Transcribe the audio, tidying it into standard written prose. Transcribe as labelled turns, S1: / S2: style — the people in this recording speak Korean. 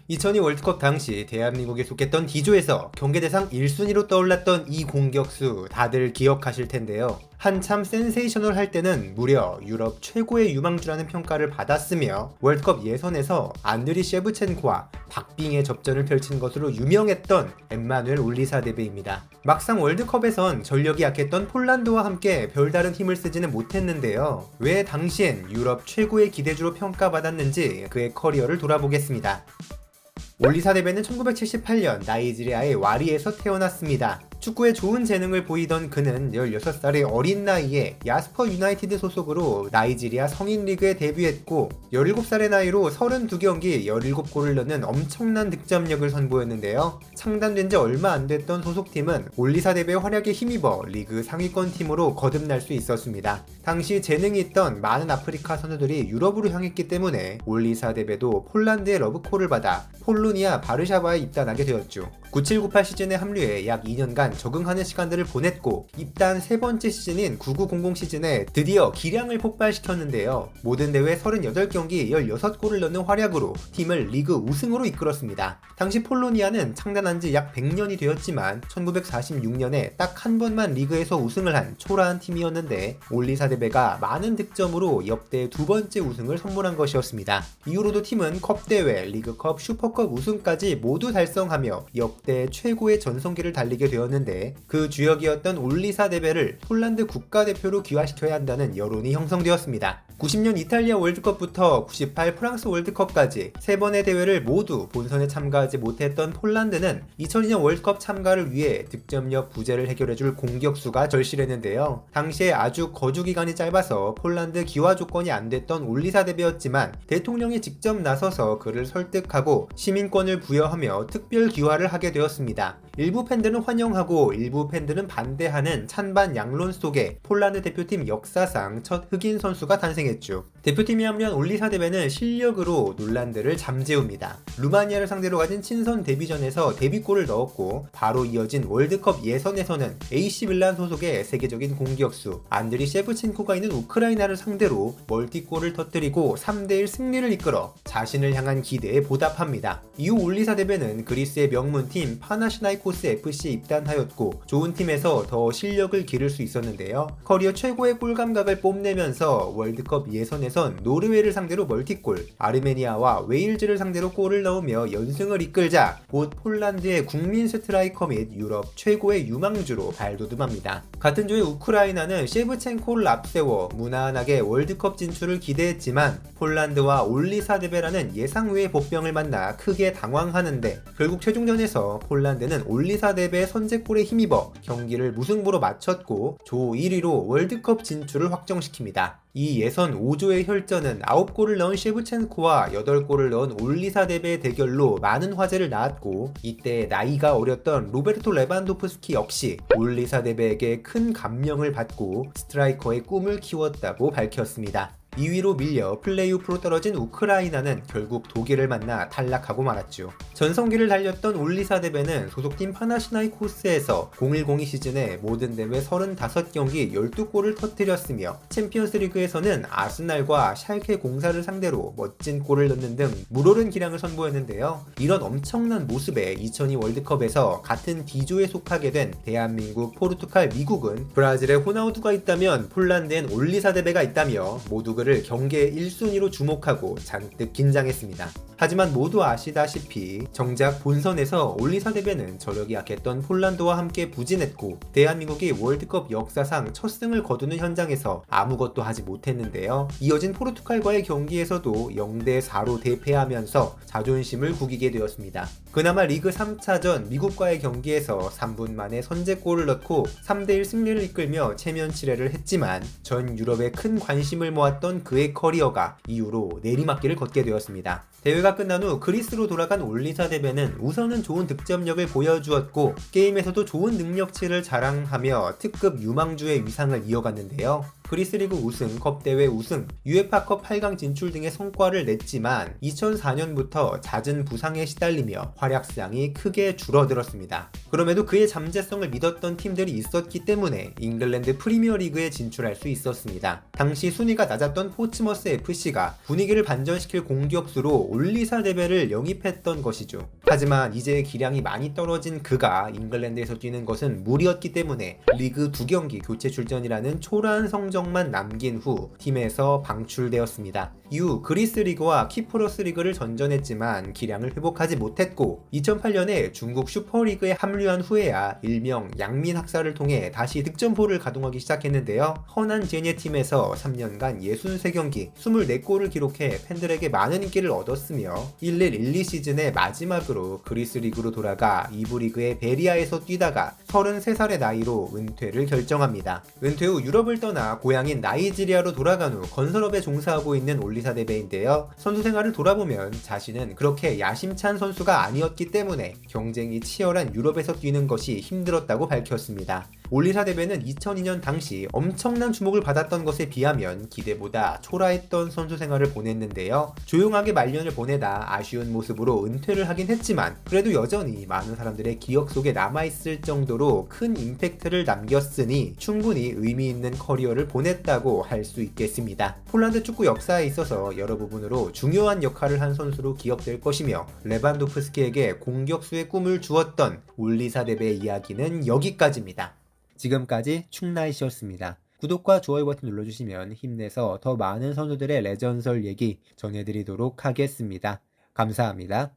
S1: 2002 월드컵 당시 대한민국에 속했던 D조에서 경기대상 1순위로 떠올랐던 이 공격수 다들 기억하실 텐데요. 한참 센세이셔널 할 때는 무려 유럽 최고의 유망주라는 평가를 받았으며 월드컵 예선에서 안드리 셰브첸코와 박빙의 접전을 펼친 것으로 유명했던 엠마누엘 올리사데베입니다. 막상 월드컵에선 전력이 약했던 폴란드와 함께 별다른 힘을 쓰지는 못했는데요. 왜 당시엔 유럽 최고의 기대주로 평가받았는지 그의 커리어를 돌아보겠습니다. 올리사데베는 1978년 나이지리아의 와리에서 태어났습니다. 축구에 좋은 재능을 보이던 그는 16살의 어린 나이에 야스퍼 유나이티드 소속으로 나이지리아 성인 리그에 데뷔했고 17살의 나이로 32경기 17골을 넣는 엄청난 득점력을 선보였는데요. 창단된 지 얼마 안 됐던 소속팀은 올리사데베의 활약에 힘입어 리그 상위권 팀으로 거듭날 수 있었습니다. 당시 재능이 있던 많은 아프리카 선수들이 유럽으로 향했기 때문에 올리사데베도 폴란드의 러브콜을 받아 폴로니아 바르샤바에 입단하게 되었죠. 97-98 시즌에 합류해 약 2년간 적응하는 시간들을 보냈고 입단 세 번째 시즌인 99-00 시즌에 드디어 기량을 폭발시켰는데요. 모든 대회 38경기 16골을 넣는 활약으로 팀을 리그 우승으로 이끌었습니다. 당시 폴로니아는 창단한 지 약 100년이 되었지만 1946년에 딱 한 번만 리그에서 우승을 한 초라한 팀이었는데 올리사데베가 많은 득점으로 역대 두 번째 우승을 선물한 것이었습니다. 이후로도 팀은 컵대회, 리그컵, 슈퍼컵 우승까지 모두 달성하며 역대 최고의 전성기를 달리게 되었는데 그 주역이었던 올리사데베를 폴란드 국가대표로 기화시켜야 한다는 여론이 형성되었습니다. 90년 이탈리아 월드컵부터 98 프랑스 월드컵까지 세 번의 대회를 모두 본선에 참가하지 못했던 폴란드는 2002년 월드컵 참가를 위해 득점력 부재를 해결해줄 공격수가 절실했는데요. 당시에 아주 거주 기간이 짧아서 폴란드 기화 조건이 안 됐던 올리사데베였지만 대통령이 직접 나서서 그를 설득하고 시민권을 부여하며 특별 기화를 하게 되었습니다. 일부 팬들은 환영하고 일부 팬들은 반대하는 찬반 양론 속에 폴란드 대표팀 역사상 첫 흑인 선수가 탄생했죠. 대표팀에 합류한 올리사데베는 실력으로 논란들을 잠재웁니다. 루마니아를 상대로 가진 친선 데뷔전에서 데뷔골을 넣었고 바로 이어진 월드컵 예선에서는 AC 밀란 소속의 세계적인 공격수 안드리 셰브첸코가 있는 우크라이나를 상대로 멀티골을 터뜨리고 3대1 승리를 이끌어 자신을 향한 기대에 보답합니다. 이후 올리사데베는 그리스의 명문팀 파나시나이코스 FC에 입단하였고 좋은 팀에서 더 실력을 기를 수 있었는데요. 커리어 최고의 골 감각을 뽐내면서 월드컵 예선에선 노르웨이를 상대로 멀티골, 아르메니아와 웨일즈를 상대로 골을 넣으며 연승을 이끌자 곧 폴란드의 국민 스트라이커 및 유럽 최고의 유망주로 발돋움합니다. 같은 조의 우크라이나는 셰브첸코를 앞세워 무난하게 월드컵 진출을 기대했지만 폴란드와 올리사데베라는 예상 외의 복병을 만나 크게 당황하는데 결국 최종전에서 폴란드는 올리사데베의 선제골에 힘입어 경기를 무승부로 마쳤고 조 1위로 월드컵 진출을 확정시킵니다. 이 예선 5조의 혈전은 9골을 넣은 셰브첸코와 8골을 넣은 올리사데베의 대결로 많은 화제를 낳았고 이때 나이가 어렸던 로베르토 레반도프스키 역시 올리사데베에게 큰 감명을 받고 스트라이커의 꿈을 키웠다고 밝혔습니다. 2위로 밀려 플레이오프로 떨어진 우크라이나는 결국 독일을 만나 탈락하고 말았죠. 전성기를 달렸던 올리사데베는 소속팀 파나시나이코스에서 01-02 시즌에 모든 대회 35경기 12골을 터뜨렸으며 챔피언스리그에서는 아스날과 샬케 04를 상대로 멋진 골을 넣는 등 물오른 기량을 선보였는데요. 이런 엄청난 모습에 2002 월드컵에서 같은 D조에 속하게 된 대한민국, 포르투갈, 미국은 브라질에 호나우두가 있다면 폴란드엔 올리사데베가 있다며 모두 그를 경기의 1순위로 주목하고 잔뜩 긴장했습니다. 하지만 모두 아시다시피 정작 본선에서 올리사데베는 저력이 약했던 폴란드와 함께 부진했고 대한민국이 월드컵 역사상 첫 승을 거두는 현장에서 아무것도 하지 못했는데요. 이어진 포르투갈과의 경기에서도 0대4로 대패하면서 자존심을 구기게 되었습니다. 그나마 리그 3차전 미국과의 경기에서 3분 만에 선제골을 넣고 3대1 승리를 이끌며 체면 치레를 했지만 전 유럽에 큰 관심을 모았던 그의 커리어가 이후로 내리막길을 걷게 되었습니다. 대회가 끝난 후 그리스로 돌아간 올리사데베는 우선은 좋은 득점력을 보여주었고 게임에서도 좋은 능력치를 자랑하며 특급 유망주의 위상을 이어갔는데요. 그리스리그 우승, 컵대회 우승, UEFA컵 8강 진출 등의 성과를 냈지만 2004년부터 잦은 부상에 시달리며 활약량이 크게 줄어들었습니다. 그럼에도 그의 잠재성을 믿었던 팀들이 있었기 때문에 잉글랜드 프리미어리그에 진출할 수 있었습니다. 당시 순위가 낮았던 포츠머스 FC가 분위기를 반전시킬 공격수로 올리사 데베를 영입했던 것이죠. 하지만 이제 기량이 많이 떨어진 그가 잉글랜드에서 뛰는 것은 무리였기 때문에 리그 2경기 교체 출전이라는 초라한 성적만 남긴 후 팀에서 방출되었습니다. 이후 그리스 리그와 키프로스 리그를 전전했지만 기량을 회복하지 못했고 2008년에 중국 슈퍼리그에 합류한 후에야 일명 양민 학살을 통해 다시 득점포를 가동하기 시작했는데요. 허난 제니의 팀에서 3년간 63경기 24골을 기록해 팬들에게 많은 인기를 얻었으며 11-12 시즌의 마지막으로 그리스 리그로 돌아가 2부 리그의 베리아에서 뛰다가 33살의 나이로 은퇴를 결정합니다. 은퇴 후 유럽을 떠나 고향인 나이지리아로 돌아간 후 건설업에 종사하고 있는 올리사 데베인데요. 선수 생활을 돌아보면 자신은 그렇게 야심찬 선수가 아니었기 때문에 경쟁이 치열한 유럽에서 뛰는 것이 힘들었다고 밝혔습니다. 올리사 데베는 2002년 당시 엄청난 주목을 받았던 것에 비하면 기대보다 초라했던 선수 생활을 보냈는데요. 조용하게 말년을 보내다 아쉬운 모습으로 은퇴를 하긴 했지만 그래도 여전히 많은 사람들의 기억 속에 남아있을 정도로 큰 임팩트를 남겼으니 충분히 의미 있는 커리어를 보냈다고 할 수 있겠습니다. 폴란드 축구 역사에 있어서 여러 부분으로 중요한 역할을 한 선수로 기억될 것이며 레반도프스키에게 공격수의 꿈을 주었던 올리사 데베의 이야기는 여기까지입니다. 지금까지 충나이시였습니다. 구독과 좋아요 버튼 눌러주시면 힘내서 더 많은 선수들의 레전설 얘기 전해드리도록 하겠습니다. 감사합니다.